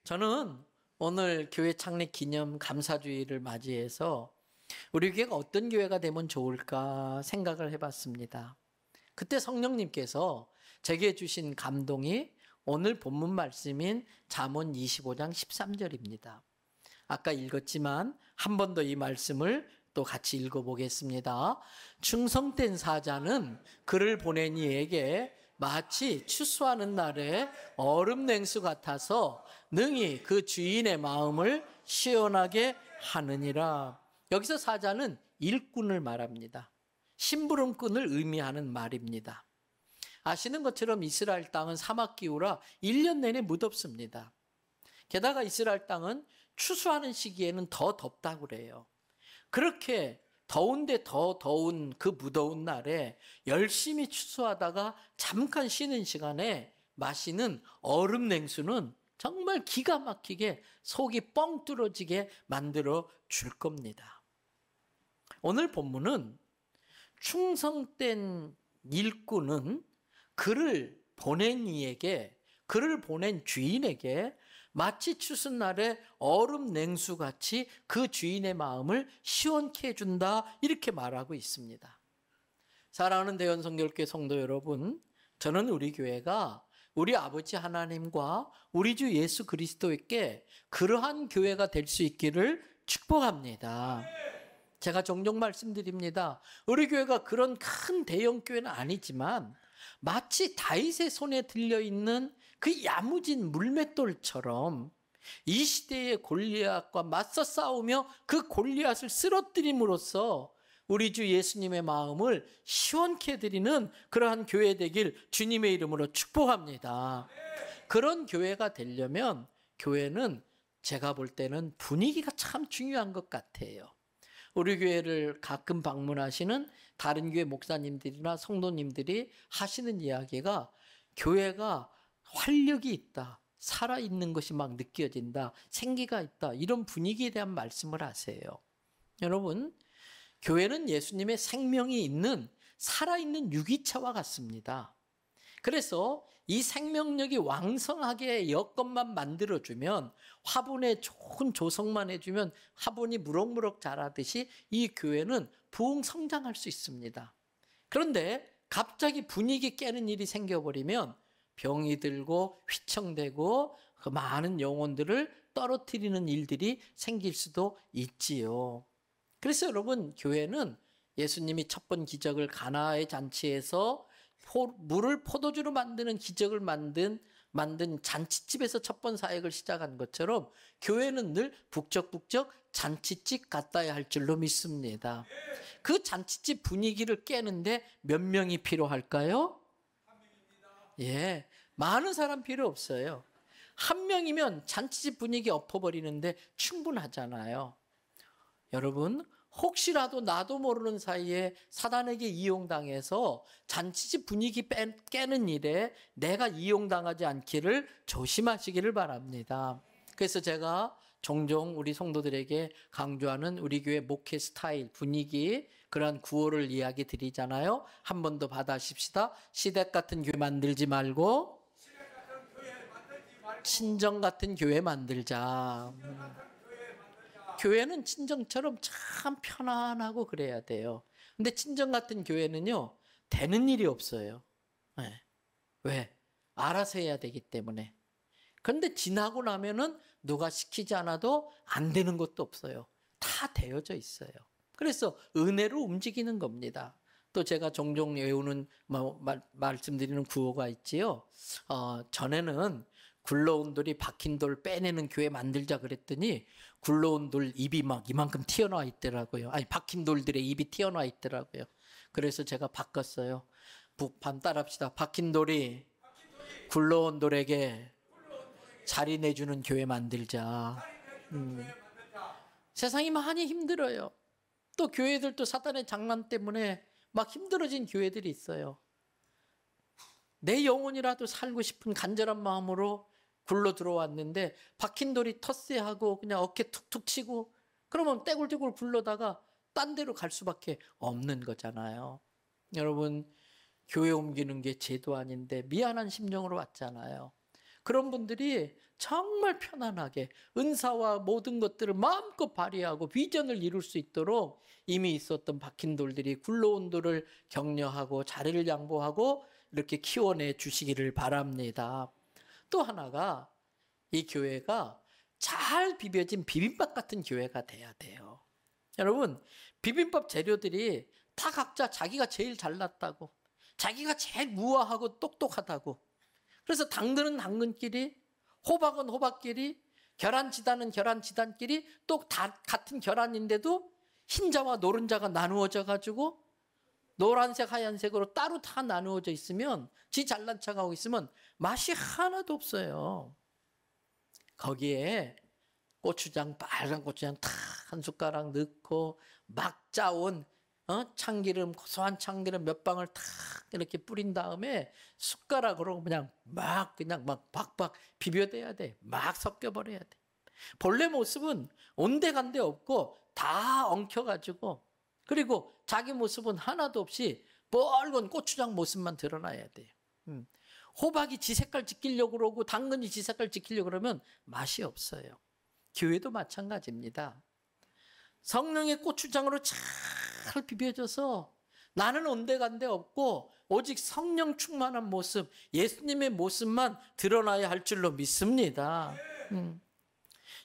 저는 오늘 교회 창립 기념 감사주의를 맞이해서 우리 교회가 어떤 교회가 되면 좋을까 생각을 해봤습니다. 그때 성령님께서 제게 주신 감동이 오늘 본문 말씀인 잠언 25장 13절입니다. 아까 읽었지만 한 번 더 이 말씀을 또 같이 읽어보겠습니다. 충성된 사자는 그를 보낸 이에게 마치 추수하는 날에 얼음 냉수 같아서 능히 그 주인의 마음을 시원하게 하느니라. 여기서 사자는 일꾼을 말합니다. 심부름꾼을 의미하는 말입니다. 아시는 것처럼 이스라엘 땅은 사막 기후라 1년 내내 무덥습니다. 게다가 이스라엘 땅은 추수하는 시기에는 더 덥다고 그래요. 그렇게 더운데 더 더운 그 무더운 날에 열심히 추수하다가 잠깐 쉬는 시간에 마시는 얼음 냉수는 정말 기가 막히게 속이 뻥 뚫어지게 만들어 줄 겁니다. 오늘 본문은 충성된 일꾼은 그를 보낸 이에게, 그를 보낸 주인에게 마치 추수날에 얼음 냉수같이 그 주인의 마음을 시원케 해준다, 이렇게 말하고 있습니다. 사랑하는 대연성결교회 성도 여러분, 저는 우리 교회가 우리 아버지 하나님과 우리 주 예수 그리스도께 그러한 교회가 될 수 있기를 축복합니다. 제가 종종 말씀드립니다. 우리 교회가 그런 큰 대형 교회는 아니지만 마치 다윗의 손에 들려있는 그 야무진 물맷돌처럼 이 시대의 골리앗과 맞서 싸우며 그 골리앗을 쓰러뜨림으로써 우리 주 예수님의 마음을 시원케 해드리는 그러한 교회 되길 주님의 이름으로 축복합니다. 그런 교회가 되려면 교회는 제가 볼 때는 분위기가 참 중요한 것 같아요. 우리 교회를 가끔 방문하시는 다른 교회 목사님들이나 성도님들이 하시는 이야기가 교회가 활력이 있다, 살아있는 것이 막 느껴진다, 생기가 있다, 이런 분위기에 대한 말씀을 하세요. 여러분, 교회는 예수님의 생명이 있는 살아있는 유기체와 같습니다. 그래서 이 생명력이 왕성하게 여건만 만들어주면, 화분에 좋은 조성만 해주면 화분이 무럭무럭 자라듯이 이 교회는 부흥 성장할 수 있습니다. 그런데 갑자기 분위기 깨는 일이 생겨버리면 병이 들고 휘청대고 그 많은 영혼들을 떨어뜨리는 일들이 생길 수도 있지요. 그래서 여러분, 교회는 예수님이 첫 번 기적을 가나의 잔치에서 물을 포도주로 만드는 기적을 만든 잔치집에서 첫 번 사역을 시작한 것처럼 교회는 늘 북적북적 잔치집 같아야 할 줄로 믿습니다. 그 잔치집 분위기를 깨는데 몇 명이 필요할까요? 예, 많은 사람 필요 없어요. 한 명이면 잔치집 분위기 엎어버리는데 충분하잖아요. 여러분, 혹시라도 나도 모르는 사이에 사단에게 이용당해서 잔치집 분위기 깨는 일에 내가 이용당하지 않기를 조심하시기를 바랍니다. 그래서 제가 종종 우리 성도들에게 강조하는 우리 교회 목회 스타일, 분위기, 그러한 구호를 이야기 드리잖아요. 한 번 더 받아십시다. 시댁 같은 교회 만들지 말고 친정 같은 교회 만들자. 교회는 친정처럼 참 편안하고 그래야 돼요. 근데 친정 같은 교회는요, 되는 일이 없어요. 네. 왜? 알아서 해야 되기 때문에. 그런데 지나고 나면은 누가 시키지 않아도 안 되는 것도 없어요. 다 되어져 있어요. 그래서 은혜로 움직이는 겁니다. 또 제가 종종 외우는, 말씀드리는 구호가 있지요. 전에는 굴러온 돌이 박힌 돌 빼내는 교회 만들자 그랬더니 굴러온 돌 입이 막 이만큼 튀어나와 있더라고요. 아니, 박힌 돌들의 입이 튀어나와 있더라고요. 그래서 제가 바꿨어요. 북판 따라합시다. 박힌 돌이 굴러온 돌에게 자리 내주는 교회 만들자. 세상이 많이 힘들어요. 또 교회들도 사단의 장난 때문에 막 힘들어진 교회들이 있어요. 내 영혼이라도 살고 싶은 간절한 마음으로 굴러 들어왔는데 박힌 돌이 텃세하고 그냥 어깨 툭툭 치고 그러면 떼굴떼굴 굴러다가 딴 데로 갈 수밖에 없는 거잖아요. 여러분, 교회 옮기는 게 죄도 아닌데 미안한 심정으로 왔잖아요. 그런 분들이 정말 편안하게 은사와 모든 것들을 마음껏 발휘하고 비전을 이룰 수 있도록 이미 있었던 박힌 돌들이 굴러온 돌을 격려하고 자리를 양보하고 이렇게 키워내 주시기를 바랍니다. 또 하나가 이 교회가 잘 비벼진 비빔밥 같은 교회가 돼야 돼요. 여러분, 비빔밥 재료들이 다 각자 자기가 제일 잘났다고, 자기가 제일 우아하고 똑똑하다고, 그래서 당근은 당근끼리, 호박은 호박끼리, 계란지단은 계란지단끼리 또 다 같은 계란인데도 흰자와 노른자가 나누어져 가지고 노란색 하얀색으로 따로 다 나누어져 있으면, 지 잘난 척하고 있으면 맛이 하나도 없어요. 거기에 고추장, 빨간 고추장 탁 한 숟가락 넣고 막 짜온 참기름, 고소한 참기름 몇 방울 탁 이렇게 뿌린 다음에 숟가락으로 그냥 막 박박 비벼대야 돼. 막 섞여버려야 돼. 본래 모습은 온데간데 없고 다 엉켜가지고, 그리고 자기 모습은 하나도 없이 뻘건 고추장 모습만 드러나야 돼요. 호박이 지 색깔 지키려고 그러고 당근이 지 색깔 지키려고 그러면 맛이 없어요. 교회도 마찬가지입니다. 성령의 고추장으로 잘 비벼져서 나는 온데간데 없고 오직 성령 충만한 모습, 예수님의 모습만 드러나야 할 줄로 믿습니다.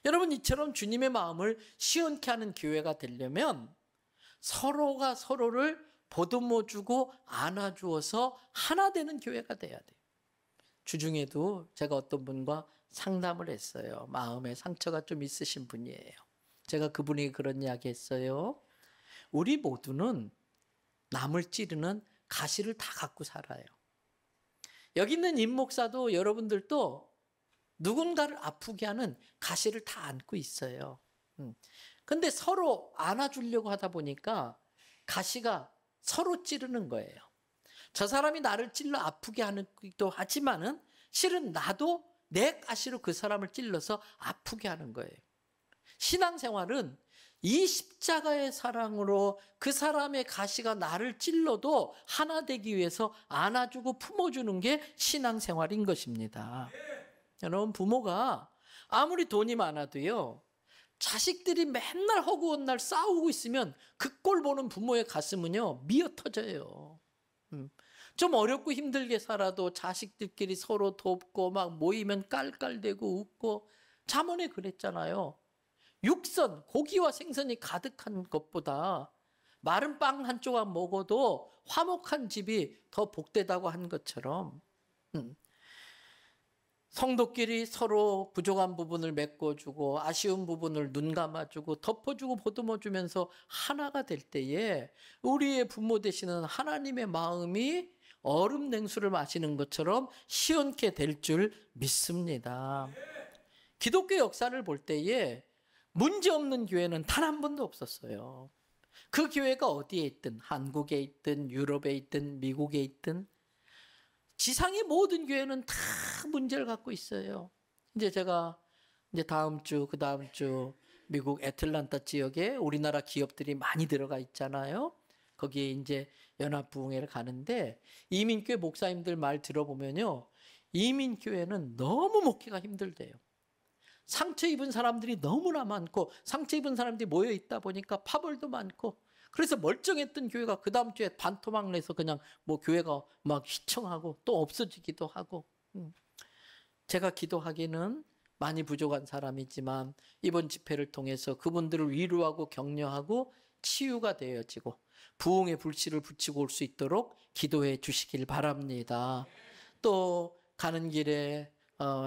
여러분, 이처럼 주님의 마음을 시원케 하는 교회가 되려면 서로가 서로를 보듬어주고 안아주어서 하나 되는 교회가 돼야 돼요. 주중에도 제가 어떤 분과 상담을 했어요. 마음에 상처가 좀 있으신 분이에요. 제가 그분이 그런 이야기 했어요. 우리 모두는 남을 찌르는 가시를 다 갖고 살아요. 여기 있는 임 목사도 여러분들도 누군가를 아프게 하는 가시를 다 안고 있어요. 근데 서로 안아주려고 하다 보니까 가시가 서로 찌르는 거예요. 저 사람이 나를 찔러 아프게 하는 것도 하지만은 실은 나도 내 가시로 그 사람을 찔러서 아프게 하는 거예요. 신앙생활은 이 십자가의 사랑으로 그 사람의 가시가 나를 찔러도 하나 되기 위해서 안아주고 품어주는 게 신앙생활인 것입니다. 여러분, 부모가 아무리 돈이 많아도요, 자식들이 맨날 허구한 날 싸우고 있으면 그 꼴 보는 부모의 가슴은요 미어 터져요. 좀 어렵고 힘들게 살아도 자식들끼리 서로 돕고 막 모이면 깔깔대고 웃고, 잠언에 그랬잖아요. 육선, 고기와 생선이 가득한 것보다 마른 빵 한 조각 먹어도 화목한 집이 더 복되다고 한 것처럼 성도끼리 서로 부족한 부분을 메꿔주고 아쉬운 부분을 눈 감아주고 덮어주고 보듬어주면서 하나가 될 때에 우리의 부모 되시는 하나님의 마음이 얼음 냉수를 마시는 것처럼 시원케 될 줄 믿습니다. 기독교 역사를 볼 때에 문제없는 교회는 단 한 번도 없었어요. 그 교회가 어디에 있든, 한국에 있든 유럽에 있든 미국에 있든 지상의 모든 교회는 다 문제를 갖고 있어요. 이제 제가 다음 주, 그 다음 주 미국 애틀란타 지역에 우리나라 기업들이 많이 들어가 있잖아요. 거기에 이제 연합부흥회를 가는데 이민교회 목사님들 말 들어보면요, 이민교회는 너무 목회가 힘들대요. 상처 입은 사람들이 너무나 많고 상처 입은 사람들이 모여 있다 보니까 파벌도 많고, 그래서 멀쩡했던 교회가 그 다음 주에 반토막 내서 그냥 뭐 교회가 막 휘청하고 또 없어지기도 하고. 제가 기도하기는 많이 부족한 사람이지만 이번 집회를 통해서 그분들을 위로하고 격려하고 치유가 되어지고 부흥의 불씨를 붙이고 올 수 있도록 기도해 주시길 바랍니다. 또 가는 길에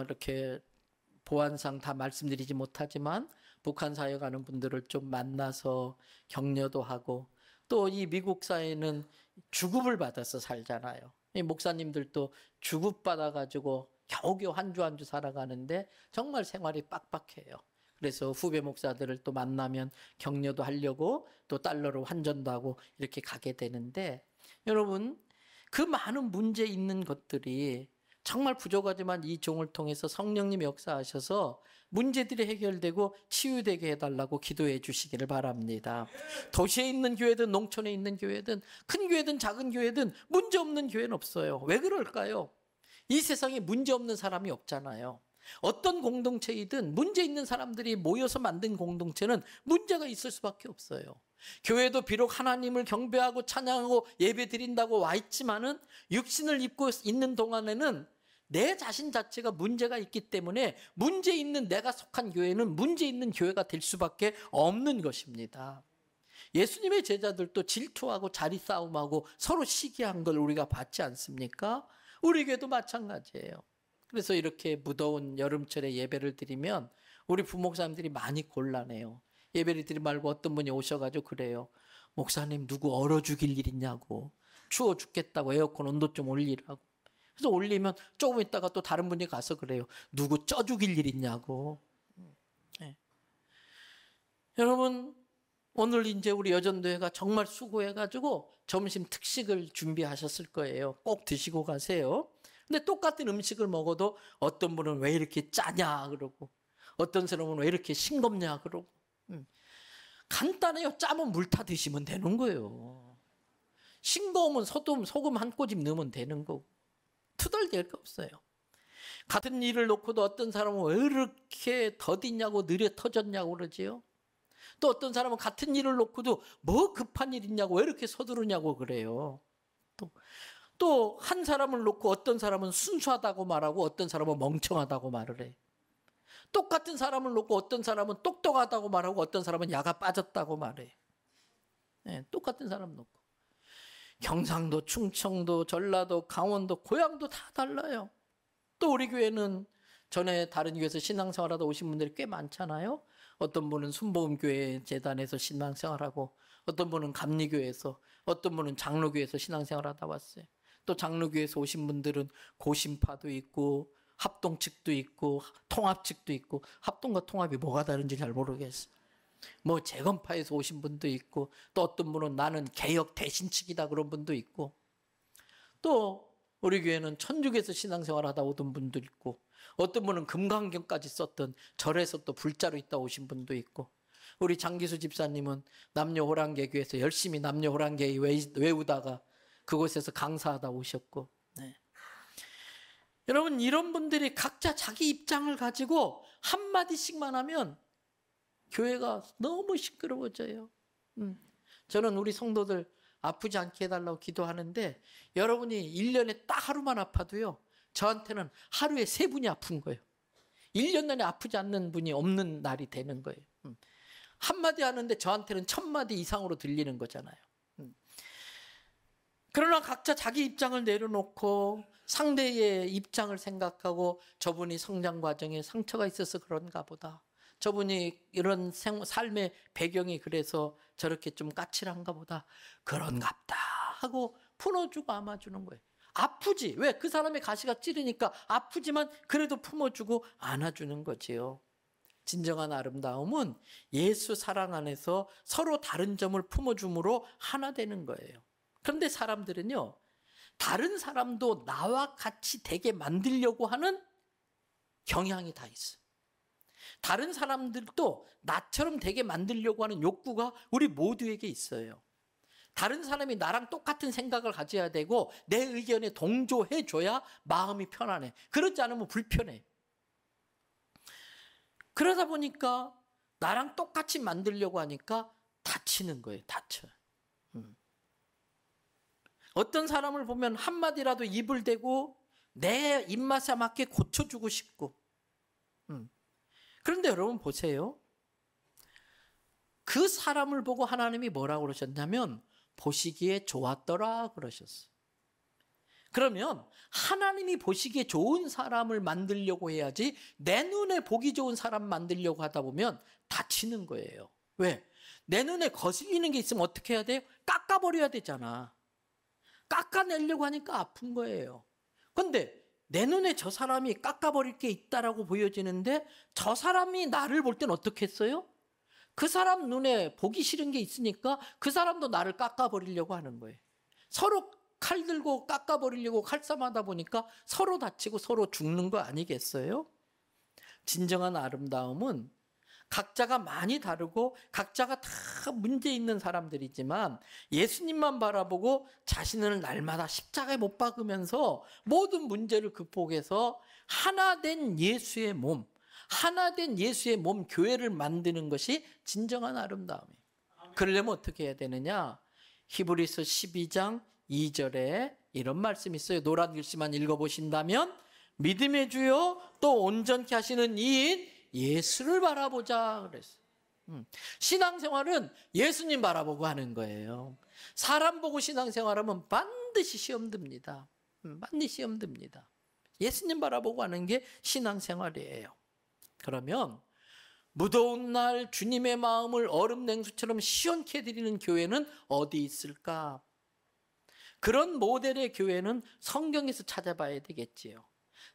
이렇게 보안상 다 말씀드리지 못하지만 북한 사회 가는 분들을 좀 만나서 격려도 하고, 또 이 미국 사회는 주급을 받아서 살잖아요. 이 목사님들도 주급 받아가지고 겨우겨우 한 주 한 주 살아가는데 정말 생활이 빡빡해요. 그래서 후배 목사들을 또 만나면 격려도 하려고 또 달러로 환전도 하고 이렇게 가게 되는데, 여러분, 그 많은 문제 있는 것들이 정말 부족하지만 이 종을 통해서 성령님 역사하셔서 문제들이 해결되고 치유되게 해달라고 기도해 주시기를 바랍니다. 도시에 있는 교회든 농촌에 있는 교회든 큰 교회든 작은 교회든 문제 없는 교회는 없어요. 왜 그럴까요? 이 세상에 문제 없는 사람이 없잖아요. 어떤 공동체이든 문제 있는 사람들이 모여서 만든 공동체는 문제가 있을 수밖에 없어요. 교회도 비록 하나님을 경배하고 찬양하고 예배 드린다고 와 있지만은 육신을 입고 있는 동안에는 내 자신 자체가 문제가 있기 때문에 문제 있는 내가 속한 교회는 문제 있는 교회가 될 수밖에 없는 것입니다. 예수님의 제자들도 질투하고 자리 싸움하고 서로 시기한 걸 우리가 봤지 않습니까? 우리 교회도 마찬가지예요. 그래서 이렇게 무더운 여름철에 예배를 드리면 우리 부목사님들이 많이 곤란해요. 예배를 드리지 말고 어떤 분이 오셔가지고 그래요. 목사님 누구 얼어 죽일 일 있냐고. 추워 죽겠다고 에어컨 온도 좀 올리라고. 그래서 올리면 조금 있다가 또 다른 분이 가서 그래요. 누구 쪄 죽일 일 있냐고. 네. 여러분 오늘 이제 우리 여전도회가 정말 수고해가지고 점심 특식을 준비하셨을 거예요. 꼭 드시고 가세요. 근데 똑같은 음식을 먹어도 어떤 분은 왜 이렇게 짜냐 그러고 어떤 사람은 왜 이렇게 싱겁냐 그러고 간단해요. 짜면 물 타 드시면 되는 거예요. 싱거우면 소금 한 꼬집 넣으면 되는 거고 투덜댈 거 없어요. 같은 일을 놓고도 어떤 사람은 왜 이렇게 더디냐고 느려 터졌냐고 그러지요. 또 어떤 사람은 같은 일을 놓고도 뭐 급한 일 있냐고 왜 이렇게 서두르냐고 그래요. 또 한 사람을 놓고 어떤 사람은 순수하다고 말하고 어떤 사람은 멍청하다고 말을 해. 똑같은 사람을 놓고 어떤 사람은 똑똑하다고 말하고 어떤 사람은 야가 빠졌다고 말해. 네, 똑같은 사람 놓고. 경상도, 충청도, 전라도, 강원도, 고향도 다 달라요. 또 우리 교회는 전에 다른 교회에서 신앙생활하다 오신 분들이 꽤 많잖아요. 어떤 분은 순복음교회 재단에서 신앙생활하고 어떤 분은 감리교회에서 어떤 분은 장로교회에서 신앙생활하다 왔어요. 또 장로교회에서 오신 분들은 고신파도 있고 합동 측도 있고 통합 측도 있고 합동과 통합이 뭐가 다른지 잘 모르겠어요. 뭐 재건파에서 오신 분도 있고 또 어떤 분은 나는 개혁 대신 측이다 그런 분도 있고 또 우리 교회는 천주교에서 신앙생활하다 오던 분도 있고 어떤 분은 금강경까지 썼던 절에서 또 불자로 있다 오신 분도 있고 우리 장기수 집사님은 남녀호랑개교에서 열심히 남녀호랑개 외우다가 그곳에서 강사하다 오셨고 네. 여러분 이런 분들이 각자 자기 입장을 가지고 한마디씩만 하면 교회가 너무 시끄러워져요. 저는 우리 성도들 아프지 않게 해달라고 기도하는데 여러분이 1년에 딱 하루만 아파도요. 저한테는 하루에 3분이 아픈 거예요. 1년 내내 아프지 않는 분이 없는 날이 되는 거예요. 한마디 하는데 저한테는 1000마디 이상으로 들리는 거잖아요. 그러나 각자 자기 입장을 내려놓고 상대의 입장을 생각하고 저분이 성장 과정에 상처가 있어서 그런가 보다. 저분이 이런 삶의 배경이 그래서 저렇게 좀 까칠한가 보다. 그런갑다 하고 풀어주고 안아주는 거예요. 아프지. 왜? 그 사람의 가시가 찌르니까 아프지만 그래도 품어주고 안아주는 거지요. 진정한 아름다움은 예수 사랑 안에서 서로 다른 점을 품어줌으로 하나 되는 거예요. 그런데 사람들은요. 다른 사람도 나와 같이 되게 만들려고 하는 경향이 다 있어요. 다른 사람들도 나처럼 되게 만들려고 하는 욕구가 우리 모두에게 있어요. 다른 사람이 나랑 똑같은 생각을 가져야 되고 내 의견에 동조해 줘야 마음이 편안해. 그렇지 않으면 불편해. 그러다 보니까 나랑 똑같이 만들려고 하니까 다치는 거예요. 다쳐요. 어떤 사람을 보면 한마디라도 입을 대고 내 입맛에 맞게 고쳐주고 싶고 그런데 여러분 보세요. 그 사람을 보고 하나님이 뭐라고 그러셨냐면 보시기에 좋았더라 그러셨어요. 그러면 하나님이 보시기에 좋은 사람을 만들려고 해야지 내 눈에 보기 좋은 사람 만들려고 하다 보면 다치는 거예요. 왜? 내 눈에 거슬리는 게 있으면 어떻게 해야 돼요? 깎아버려야 되잖아. 깎아내려고 하니까 아픈 거예요. 그런데 내 눈에 저 사람이 깎아버릴 게 있다라고 보여지는데 저 사람이 나를 볼 땐 어떻게 했어요? 그 사람 눈에 보기 싫은 게 있으니까 그 사람도 나를 깎아버리려고 하는 거예요. 서로 칼 들고 깎아버리려고 칼싸움하다 보니까 서로 다치고 서로 죽는 거 아니겠어요? 진정한 아름다움은 각자가 많이 다르고 각자가 다 문제 있는 사람들이지만 예수님만 바라보고 자신을 날마다 십자가에 못 박으면서 모든 문제를 극복해서 하나 된 예수의 몸, 하나 된 예수의 몸 교회를 만드는 것이 진정한 아름다움이에요. 그러려면 어떻게 해야 되느냐? 히브리서 12장 2절에 이런 말씀이 있어요. 노란 글씨만 읽어보신다면 믿음의 주요 또 온전케 하시는 이인 예수를 바라보자 그랬어요. 신앙생활은 예수님 바라보고 하는 거예요. 사람 보고 신앙생활하면 반드시 시험 듭니다. 반드시 시험 듭니다. 예수님 바라보고 하는 게 신앙생활이에요. 그러면 무더운 날 주님의 마음을 얼음 냉수처럼 시원케 해드리는 교회는 어디 있을까? 그런 모델의 교회는 성경에서 찾아봐야 되겠지요.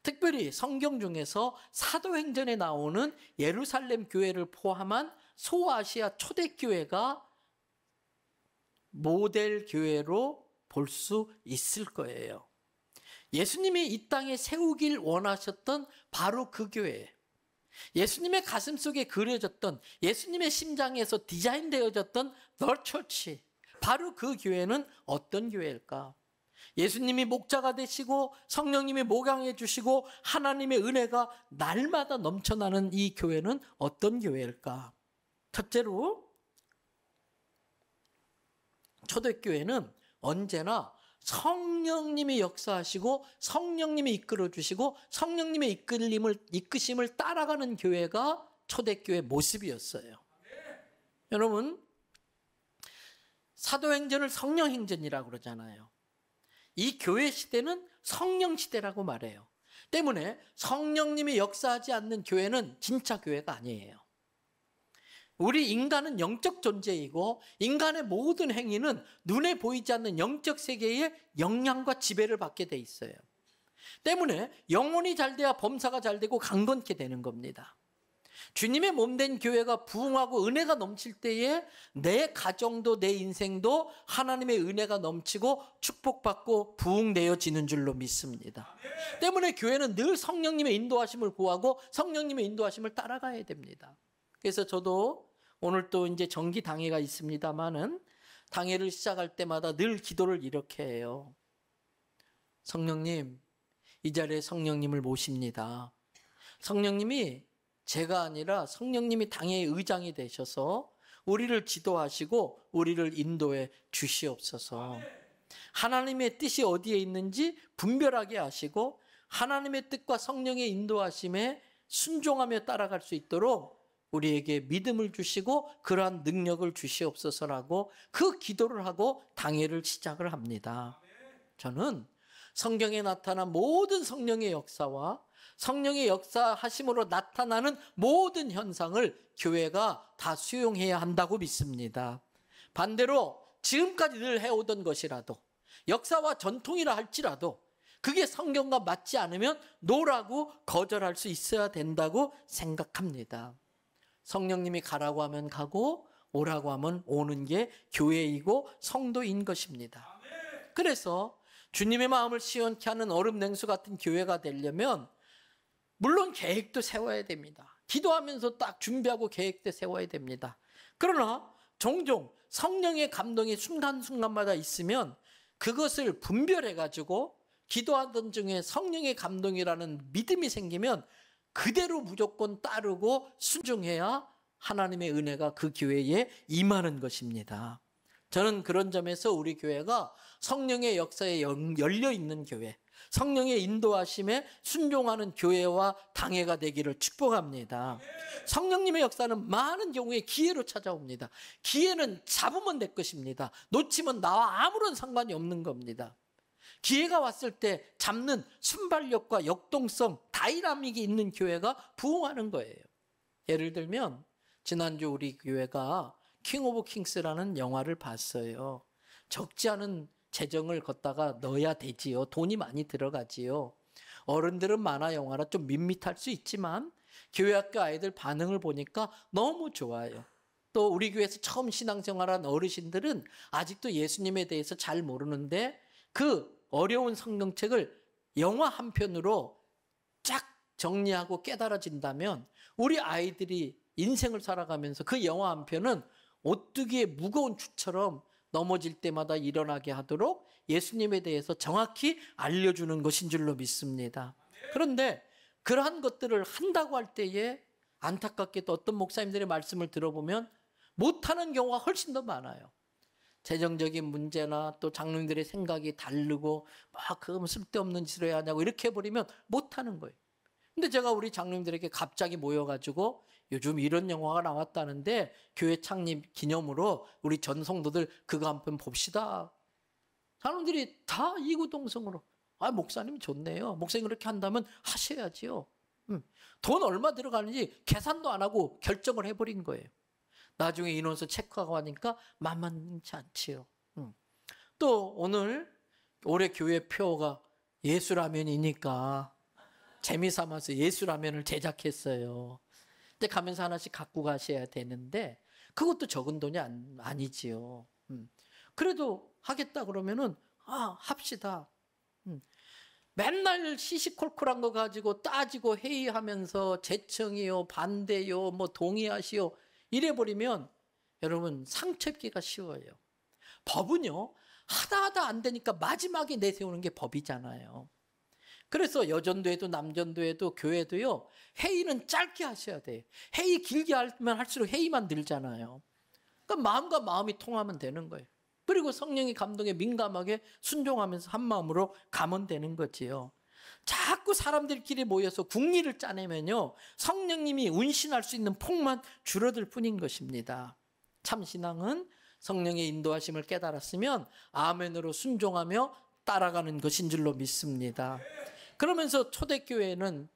특별히 성경 중에서 사도행전에 나오는 예루살렘 교회를 포함한 소아시아 초대교회가 모델 교회로 볼 수 있을 거예요. 예수님이 이 땅에 세우길 원하셨던 바로 그 교회, 예수님의 가슴 속에 그려졌던, 예수님의 심장에서 디자인되어졌던 The Church, 바로 그 교회는 어떤 교회일까? 예수님이 목자가 되시고 성령님이 목양해 주시고 하나님의 은혜가 날마다 넘쳐나는 이 교회는 어떤 교회일까? 첫째로 초대교회는 언제나 성령님이 역사하시고 성령님이 이끌어 주시고 성령님의 이끄심을 따라가는 교회가 초대교회 모습이었어요. 여러분, 사도행전을 성령행전이라고 그러잖아요. 이 교회 시대는 성령 시대라고 말해요. 때문에 성령님이 역사하지 않는 교회는 진짜 교회가 아니에요. 우리 인간은 영적 존재이고 인간의 모든 행위는 눈에 보이지 않는 영적 세계의 영향과 지배를 받게 돼 있어요. 때문에 영혼이 잘 돼야 범사가 잘 되고 강건케 되는 겁니다. 주님의 몸된 교회가 부흥하고 은혜가 넘칠 때에 내 가정도 내 인생도 하나님의 은혜가 넘치고 축복받고 부흥되어지는 줄로 믿습니다. 때문에 교회는 늘 성령님의 인도하심을 구하고 성령님의 인도하심을 따라가야 됩니다. 그래서 저도 오늘 또 이제 정기 당회가 있습니다만은 당회를 시작할 때마다 늘 기도를 이렇게 해요. 성령님, 이 자리에 성령님을 모십니다. 성령님이 제가 아니라 성령님이 당회의 의장이 되셔서 우리를 지도하시고 우리를 인도해 주시옵소서. 하나님의 뜻이 어디에 있는지 분별하게 하시고 하나님의 뜻과 성령의 인도하심에 순종하며 따라갈 수 있도록 우리에게 믿음을 주시고 그러한 능력을 주시옵소서라고 그 기도를 하고 당회를 시작을 합니다. 저는 성경에 나타난 모든 성령의 역사와 성령의 역사하심으로 나타나는 모든 현상을 교회가 다 수용해야 한다고 믿습니다. 반대로 지금까지 늘 해오던 것이라도 역사와 전통이라 할지라도 그게 성경과 맞지 않으면 노라고 거절할 수 있어야 된다고 생각합니다. 성령님이 가라고 하면 가고 오라고 하면 오는 게 교회이고 성도인 것입니다. 그래서 주님의 마음을 시원케 하는 얼음 냉수 같은 교회가 되려면 물론 계획도 세워야 됩니다. 기도하면서 딱 준비하고 계획도 세워야 됩니다. 그러나 종종 성령의 감동이 순간순간마다 있으면 그것을 분별해가지고 기도하던 중에 성령의 감동이라는 믿음이 생기면 그대로 무조건 따르고 순종해야 하나님의 은혜가 그 교회에 임하는 것입니다. 저는 그런 점에서 우리 교회가 성령의 역사에 열려있는 교회, 성령의 인도하심에 순종하는 교회와 당회가 되기를 축복합니다. 성령님의 역사는 많은 경우에 기회로 찾아옵니다. 기회는 잡으면 내 것입니다. 놓치면 나와 아무런 상관이 없는 겁니다. 기회가 왔을 때 잡는 순발력과 역동성, 다이나믹이 있는 교회가 부흥하는 거예요. 예를 들면 지난주 우리 교회가 킹 오브 킹스라는 영화를 봤어요. 적지 않은 재정을 걷다가 넣어야 되지요. 돈이 많이 들어가지요. 어른들은 만화 영화라 좀 밋밋할 수 있지만 교회 학교 아이들 반응을 보니까 너무 좋아요. 또 우리 교회에서 처음 신앙생활한 어르신들은 아직도 예수님에 대해서 잘 모르는데 그 어려운 성경책을 영화 한 편으로 쫙 정리하고 깨달아진다면 우리 아이들이 인생을 살아가면서 그 영화 한 편은 오뚜기의 무거운 추처럼 넘어질 때마다 일어나게 하도록 예수님에 대해서 정확히 알려주는 것인 줄로 믿습니다. 그런데 그러한 것들을 한다고 할 때에 안타깝게도 어떤 목사님들의 말씀을 들어보면 못하는 경우가 훨씬 더 많아요. 재정적인 문제나 또 장로님들의 생각이 다르고 막 그럼 쓸데없는 짓을 해야 하냐고 이렇게 해버리면 못하는 거예요. 근데 제가 우리 장로님들에게 갑자기 모여가지고 요즘 이런 영화가 나왔다는데 교회 창립 기념으로 우리 전 성도들 그거 한편 봅시다. 장로님들이 다 이구동성으로 목사님 좋네요. 목사님 그렇게 한다면 하셔야지요. 돈 얼마 들어가는지 계산도 안 하고 결정을 해버린 거예요. 나중에 인원수 체크하고 하니까 만만치 않지요. 또 오늘 올해 교회 표가 예수라면이니까 재미삼아서 예수라면을 제작했어요. 근데 가면서 하나씩 갖고 가셔야 되는데 그것도 적은 돈이 아니지요. 그래도 하겠다 그러면은 합시다. 맨날 시시콜콜한 거 가지고 따지고 회의하면서 재청이요, 반대요, 뭐 동의하시오 이래버리면 여러분 상처 입기가 쉬워요. 법은요 하다 안 되니까 마지막에 내세우는 게 법이잖아요. 그래서 여전도에도 남전도에도 교회도요 회의는 짧게 하셔야 돼요. 회의 길게 하면 할수록 회의만 늘잖아요. 그러니까 마음과 마음이 통하면 되는 거예요. 그리고 성령의 감동에 민감하게 순종하면서 한 마음으로 가면 되는 거지요. 자꾸 사람들끼리 모여서 국리를 짜내면요 성령님이 운신할 수 있는 폭만 줄어들 뿐인 것입니다. 참신앙은 성령의 인도하심을 깨달았으면 아멘으로 순종하며 따라가는 것인 줄로 믿습니다. 그러면서 초대교회는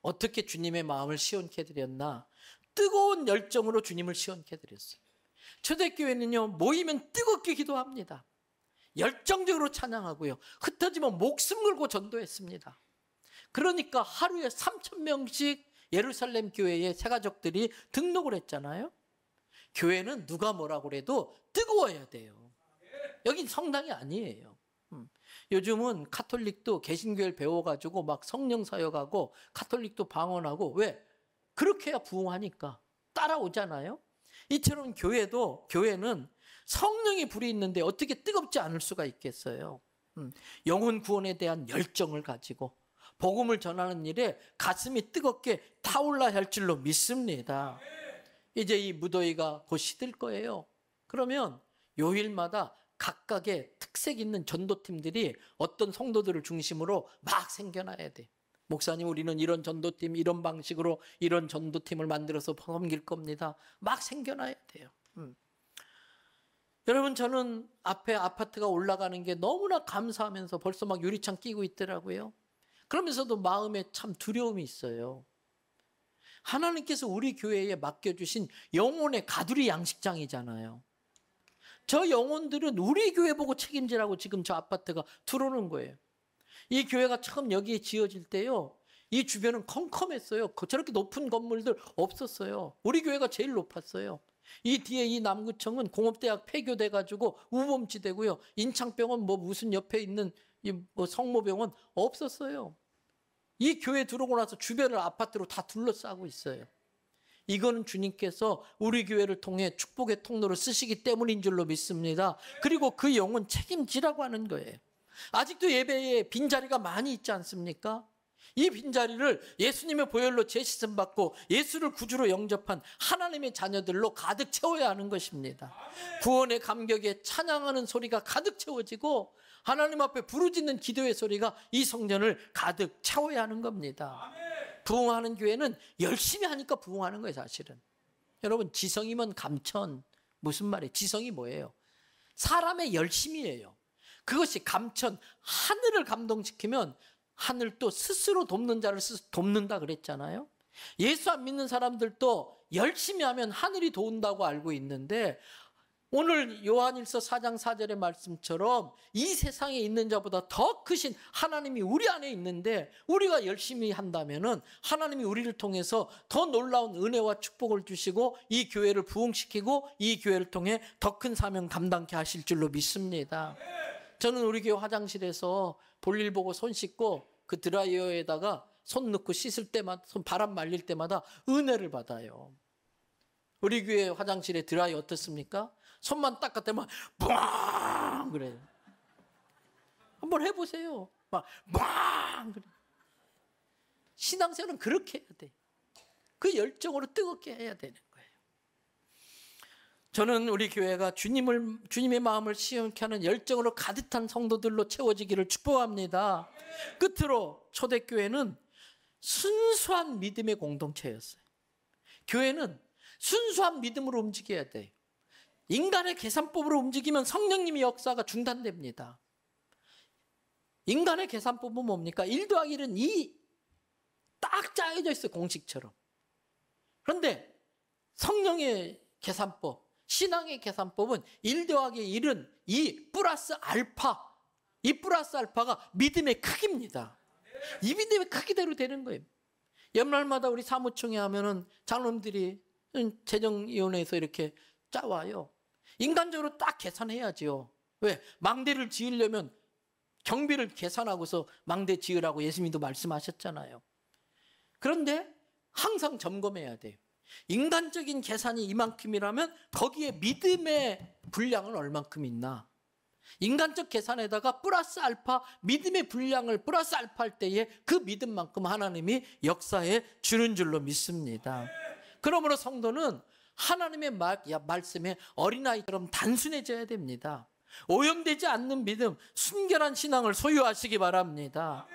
어떻게 주님의 마음을 시원케 해드렸나? 뜨거운 열정으로 주님을 시원케 해드렸어요. 초대교회는요 모이면 뜨겁게 기도합니다. 열정적으로 찬양하고요. 흩어지면 목숨 걸고 전도했습니다. 그러니까 하루에 3,000명씩 예루살렘 교회의 새가족들이 등록을 했잖아요. 교회는 누가 뭐라고 그래도 뜨거워야 돼요. 여긴 성당이 아니에요. 요즘은 카톨릭도 개신교회를 배워가지고 막 성령 사역하고 카톨릭도 방언하고 왜? 그렇게 해야 부흥하니까 따라오잖아요. 이처럼 교회는 성령이 불이 있는데 어떻게 뜨겁지 않을 수가 있겠어요. 영혼 구원에 대한 열정을 가지고 복음을 전하는 일에 가슴이 뜨겁게 타올라야 할 줄로 믿습니다. 이제 이 무더위가 곧 시들 거예요. 그러면 요일마다 각각의 특색 있는 전도팀들이 어떤 성도들을 중심으로 막 생겨나야 돼. 목사님 우리는 이런 전도팀 이런 방식으로 이런 전도팀을 만들어서 섬길 겁니다. 막 생겨나야 돼요. 여러분 저는 앞에 아파트가 올라가는 게 너무나 감사하면서 벌써 막 유리창 끼고 있더라고요. 그러면서도 마음에 참 두려움이 있어요. 하나님께서 우리 교회에 맡겨주신 영혼의 가두리 양식장이잖아요. 저 영혼들은 우리 교회 보고 책임지라고 지금 저 아파트가 들어오는 거예요. 이 교회가 처음 여기에 지어질 때요. 이 주변은 컴컴했어요. 저렇게 높은 건물들 없었어요. 우리 교회가 제일 높았어요. 이 뒤에 이 남구청은 공업대학 폐교돼가지고 우범지대고요. 인창병원 뭐 무슨 옆에 있는 뭐 성모병원 없었어요. 이 교회 들어오고 나서 주변을 아파트로 다 둘러싸고 있어요. 이거는 주님께서 우리 교회를 통해 축복의 통로를 쓰시기 때문인 줄로 믿습니다. 그리고 그 영혼 책임지라고 하는 거예요. 아직도 예배에 빈자리가 많이 있지 않습니까? 이 빈자리를 예수님의 보혈로 재시씀 받고 예수를 구주로 영접한 하나님의 자녀들로 가득 채워야 하는 것입니다. 구원의 감격에 찬양하는 소리가 가득 채워지고 하나님 앞에 부르짖는 기도의 소리가 이 성전을 가득 채워야 하는 겁니다. 부흥하는 교회는 열심히 하니까 부흥하는 거예요, 사실은. 여러분, 지성이면 감천. 무슨 말이에요? 지성이 뭐예요? 사람의 열심이에요. 그것이 감천, 하늘을 감동시키면 하늘 또 스스로 돕는 자를 돕는다 그랬잖아요. 예수 안 믿는 사람들도 열심히 하면 하늘이 도운다고 알고 있는데 오늘 요한일서 4장 4절의 말씀처럼 이 세상에 있는 자보다 더 크신 하나님이 우리 안에 있는데 우리가 열심히 한다면은 하나님이 우리를 통해서 더 놀라운 은혜와 축복을 주시고 이 교회를 부흥시키고 이 교회를 통해 더 큰 사명 감당케 하실 줄로 믿습니다. 저는 우리 교회 화장실에서 볼일 보고 손 씻고 그 드라이어에다가 손 넣고 씻을 때마다 바람 말릴 때마다 은혜를 받아요. 우리 교회 화장실에 드라이 어떻습니까? 손만 닦았더니 막 그래요. 한번 해보세요. 막 그래. 신앙생활은 그렇게 해야 돼. 그 열정으로 뜨겁게 해야 되는 거예요. 저는 우리 교회가 주님의 마음을 시원케 하는 열정으로 가득한 성도들로 채워지기를 축복합니다. 끝으로 초대교회는 순수한 믿음의 공동체였어요. 교회는 순수한 믿음으로 움직여야 돼요. 인간의 계산법으로 움직이면 성령님의 역사가 중단됩니다. 인간의 계산법은 뭡니까? 1 더하기 1은 2. 딱 짜여져 있어요. 공식처럼. 그런데 성령의 계산법, 신앙의 계산법은 1 더하기 1은 2 플러스 알파. 이 플러스 알파가 믿음의 크기입니다. 이 믿음의 크기대로 되는 거예요. 연말마다 우리 사무총회 하면은 장로님들이 재정위원회에서 이렇게 짜와요. 인간적으로 딱 계산해야죠. 왜? 망대를 지으려면 경비를 계산하고서 망대 지으라고 예수님도 말씀하셨잖아요. 그런데 항상 점검해야 돼요. 인간적인 계산이 이만큼이라면 거기에 믿음의 분량은 얼만큼 있나? 인간적 계산에다가 플러스 알파, 믿음의 분량을 플러스 알파 할 때에 그 믿음만큼 하나님이 역사해 주는 줄로 믿습니다. 그러므로 성도는 하나님의 말씀에 어린아이처럼 단순해져야 됩니다. 오염되지 않는 믿음, 순결한 신앙을 소유하시기 바랍니다.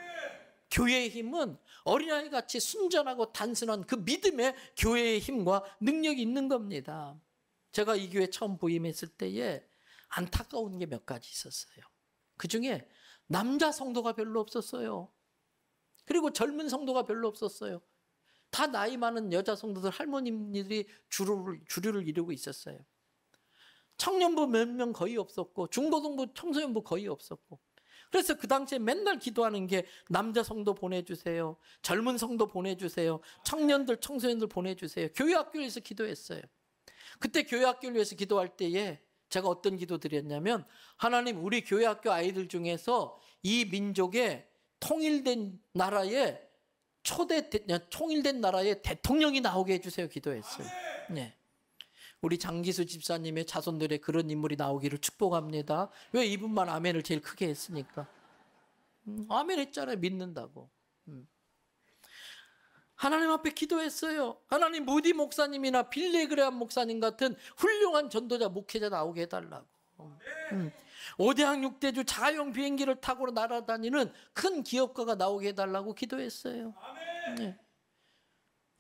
교회의 힘은 어린아이같이 순전하고 단순한 그 믿음에 교회의 힘과 능력이 있는 겁니다. 제가 이 교회 처음 부임했을 때에 안타까운 게 몇 가지 있었어요. 그중에 남자 성도가 별로 없었어요. 그리고 젊은 성도가 별로 없었어요. 다 나이 많은 여자 성도들, 할머님들이 주류를 이루고 있었어요. 청년부 몇 명 거의 없었고 중고등부, 청소년부 거의 없었고. 그래서 그 당시에 맨날 기도하는 게 남자 성도 보내주세요. 젊은 성도 보내주세요. 청년들, 청소년들 보내주세요. 교회학교를 위해서 기도했어요. 그때 교회학교를 위해서 기도할 때에 제가 어떤 기도 드렸냐면, 하나님, 우리 교회학교 아이들 중에서 이 민족의 통일된 나라에 통일된 나라의 대통령이 나오게 해주세요. 기도했어요. 네. 우리 장기수 집사님의 자손들의 그런 인물이 나오기를 축복합니다. 왜? 이분만 아멘을 제일 크게 했으니까. 아멘 했잖아요. 믿는다고. 하나님 앞에 기도했어요. 하나님, 무디 목사님이나 빌레그레암 목사님 같은 훌륭한 전도자, 목회자 나오게 해달라고. 5대양 6대주 자가용 비행기를 타고 날아다니는 큰 기업가가 나오게 해달라고 기도했어요. 네.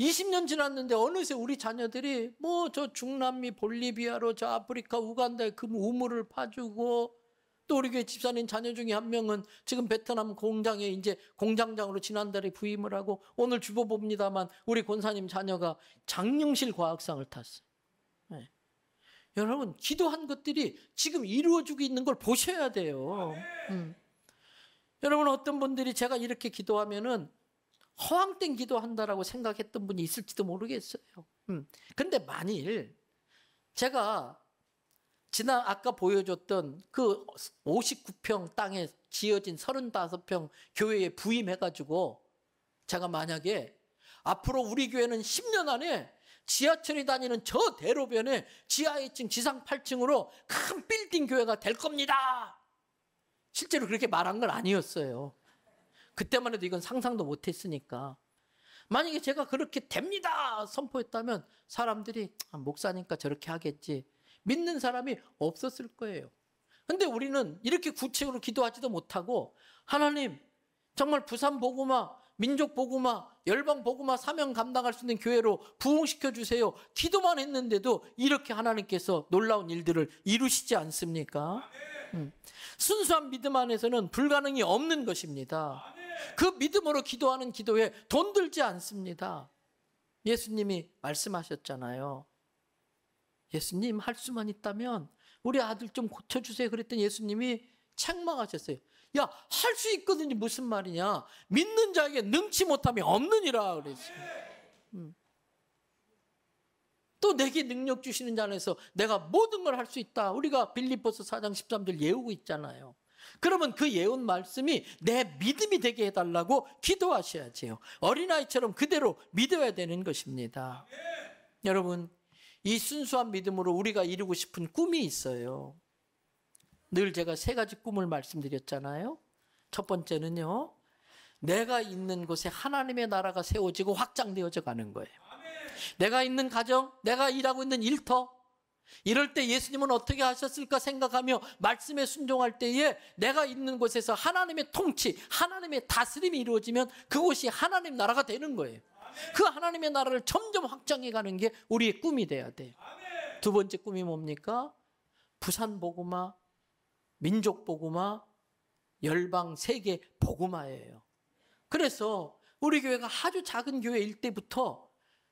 20년 지났는데 어느새 우리 자녀들이 뭐 저 중남미 볼리비아로 저 아프리카 우간다에 그 우물을 파주고, 또 우리 교회 집사님 자녀 중에 한 명은 지금 베트남 공장에 이제 공장장으로 지난달에 부임을 하고, 오늘 주보 봅니다만 우리 권사님 자녀가 장영실 과학상을 탔어요. 네. 여러분, 기도한 것들이 지금 이루어지고 있는 걸 보셔야 돼요. 여러분, 어떤 분들이 제가 이렇게 기도하면은 허황된 기도한다라고 생각했던 분이 있을지도 모르겠어요. 근데 만일 제가 아까 보여줬던 그 59평 땅에 지어진 35평 교회에 부임해가지고 제가 만약에 앞으로 우리 교회는 10년 안에 지하철이 다니는 저 대로변에 지하 2층, 지상 8층으로 큰 빌딩 교회가 될 겁니다. 실제로 그렇게 말한 건 아니었어요. 그때만 해도 이건 상상도 못했으니까. 만약에 제가 그렇게 됩니다 선포했다면 사람들이 목사니까 저렇게 하겠지, 믿는 사람이 없었을 거예요. 근데 우리는 이렇게 구체적으로 기도하지도 못하고, 하나님, 정말 부산 복음화, 민족 복음화, 열방 복음화 사명 감당할 수 있는 교회로 부흥시켜 주세요. 기도만 했는데도 이렇게 하나님께서 놀라운 일들을 이루시지 않습니까? 순수한 믿음 안에서는 불가능이 없는 것입니다. 그 믿음으로 기도하는 기도에 돈 들지 않습니다. 예수님이 말씀하셨잖아요. 예수님, 할 수만 있다면 우리 아들 좀 고쳐주세요. 그랬더니 예수님이 책망하셨어요. 야, 할 수 있거든요. 무슨 말이냐. 믿는 자에게 능치 못함이 없느니라 그랬어요. 또 내게 능력 주시는 자 안에서 내가 모든 걸 할 수 있다. 우리가 빌립보서 4장 13절 예우고 있잖아요. 그러면 그 예언 말씀이 내 믿음이 되게 해달라고 기도하셔야지요. 어린아이처럼 그대로 믿어야 되는 것입니다. 여러분, 이 순수한 믿음으로 우리가 이루고 싶은 꿈이 있어요. 늘 제가 3가지 꿈을 말씀드렸잖아요. 첫 번째는요, 내가 있는 곳에 하나님의 나라가 세워지고 확장되어져 가는 거예요. 내가 있는 가정, 내가 일하고 있는 일터, 이럴 때 예수님은 어떻게 하셨을까 생각하며 말씀에 순종할 때에 내가 있는 곳에서 하나님의 통치, 하나님의 다스림이 이루어지면 그곳이 하나님 나라가 되는 거예요. 그 하나님의 나라를 점점 확장해 가는 게 우리의 꿈이 돼야 돼요. 두 번째 꿈이 뭡니까? 부산 복음화, 민족 복음화, 열방 세계 복음화예요. 그래서 우리 교회가 아주 작은 교회일 때부터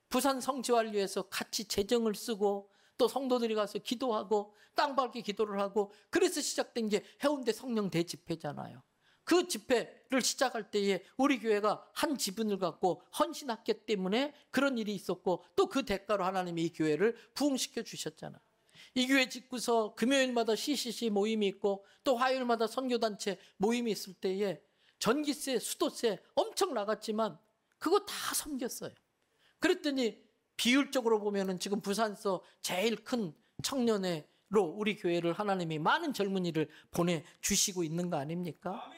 부산 성지화를 위해서 같이 재정을 쓰고 또 성도들이 가서 기도하고 땅 밟기 기도를 하고, 그래서 시작된 게 해운대 성령 대집회잖아요. 그 집회를 시작할 때에 우리 교회가 한 지분을 갖고 헌신했기 때문에 그런 일이 있었고, 또 그 대가로 하나님이 이 교회를 부흥시켜 주셨잖아요. 이 교회 짓고서 금요일마다 CCC 모임이 있고 또 화요일마다 선교단체 모임이 있을 때에 전기세, 수도세 엄청 나갔지만 그거 다 섬겼어요. 그랬더니 비율적으로 보면은 지금 부산서 제일 큰 청년회로 우리 교회를 하나님이 많은 젊은이를 보내주시고 있는 거 아닙니까?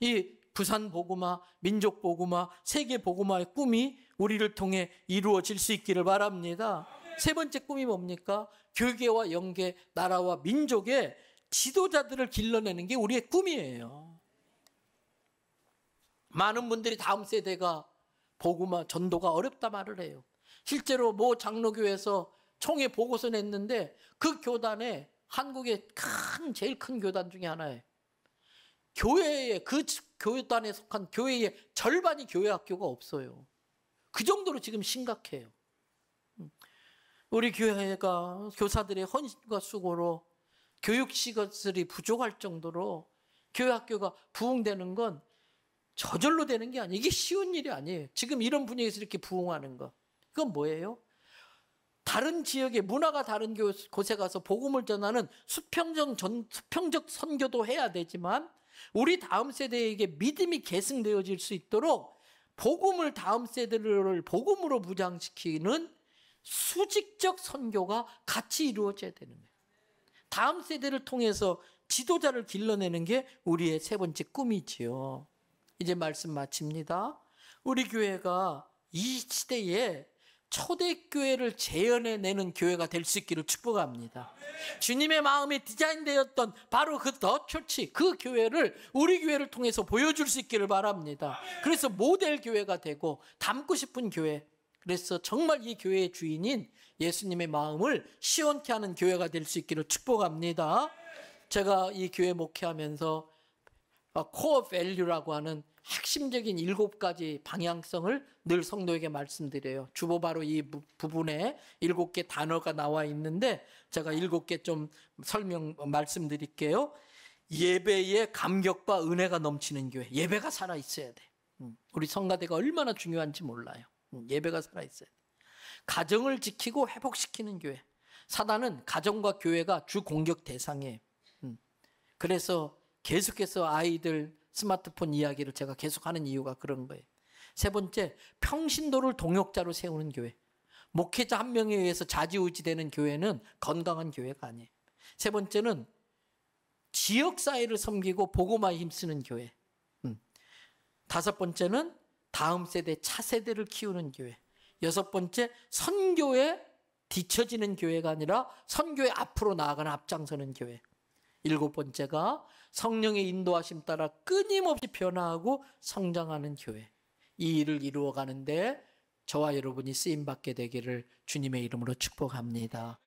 이 부산 복음화, 민족 복음화, 세계 복음화의 꿈이 우리를 통해 이루어질 수 있기를 바랍니다. 세 번째 꿈이 뭡니까? 교계와 영계, 나라와 민족의 지도자들을 길러내는 게 우리의 꿈이에요. 많은 분들이 다음 세대가 복음화, 전도가 어렵다 말을 해요. 실제로 모 장로교에서 총회 보고서 냈는데 그 교단에 한국의 제일 큰 교단 중에 하나예요. 교회에, 그 교단에 속한 교회의 절반이 교회 학교가 없어요. 그 정도로 지금 심각해요. 우리 교회가 교사들의 헌신과 수고로 교육시설이 부족할 정도로 교회 학교가 부흥되는 건 저절로 되는 게 아니에요. 이게 쉬운 일이 아니에요. 지금 이런 분위기에서 이렇게 부흥하는 거. 그건 뭐예요? 다른 지역에, 문화가 다른 곳에 가서 복음을 전하는 수평적 선교도 해야 되지만 우리 다음 세대에게 믿음이 계승되어질 수 있도록 복음을, 다음 세대를 복음으로 무장시키는 수직적 선교가 같이 이루어져야 되는 거예요. 다음 세대를 통해서 지도자를 길러내는 게 우리의 세 번째 꿈이지요. 이제 말씀 마칩니다. 우리 교회가 이 시대에 초대교회를 재현해내는 교회가 될 수 있기를 축복합니다. 주님의 마음에 디자인되었던 바로 그 더 처치, 그 교회를 우리 교회를 통해서 보여줄 수 있기를 바랍니다. 그래서 모델 교회가 되고 닮고 싶은 교회, 그래서 정말 이 교회의 주인인 예수님의 마음을 시원케 하는 교회가 될 수 있기를 축복합니다. 제가 이 교회 목회하면서 코어 밸류라고 하는 핵심적인 7가지 방향성을 늘 성도에게 말씀드려요. 주보 바로 이 부분에 7개 단어가 나와 있는데 제가 7개 좀 말씀드릴게요. 예배에 감격과 은혜가 넘치는 교회. 예배가 살아있어야 돼. 우리 성가대가 얼마나 중요한지 몰라요. 예배가 살아있어야 돼. 가정을 지키고 회복시키는 교회. 사단은 가정과 교회가 주 공격 대상이에요. 그래서 계속해서 아이들 스마트폰 이야기를 제가 계속하는 이유가 그런 거예요. 세 번째, 평신도를 동역자로 세우는 교회. 목회자 한 명에 의해서 좌지우지되는 교회는 건강한 교회가 아니에요. 세 번째는 지역사회를 섬기고 복음화에 힘쓰는 교회. 다섯 번째는 다음 세대, 차세대를 키우는 교회. 여섯 번째, 선교에 뒤처지는 교회가 아니라 선교의 앞으로 나아가는 앞장서는 교회. 일곱 번째가 성령의 인도하심 따라 끊임없이 변화하고 성장하는 교회. 이 일을 이루어가는데 저와 여러분이 쓰임받게 되기를 주님의 이름으로 축복합니다.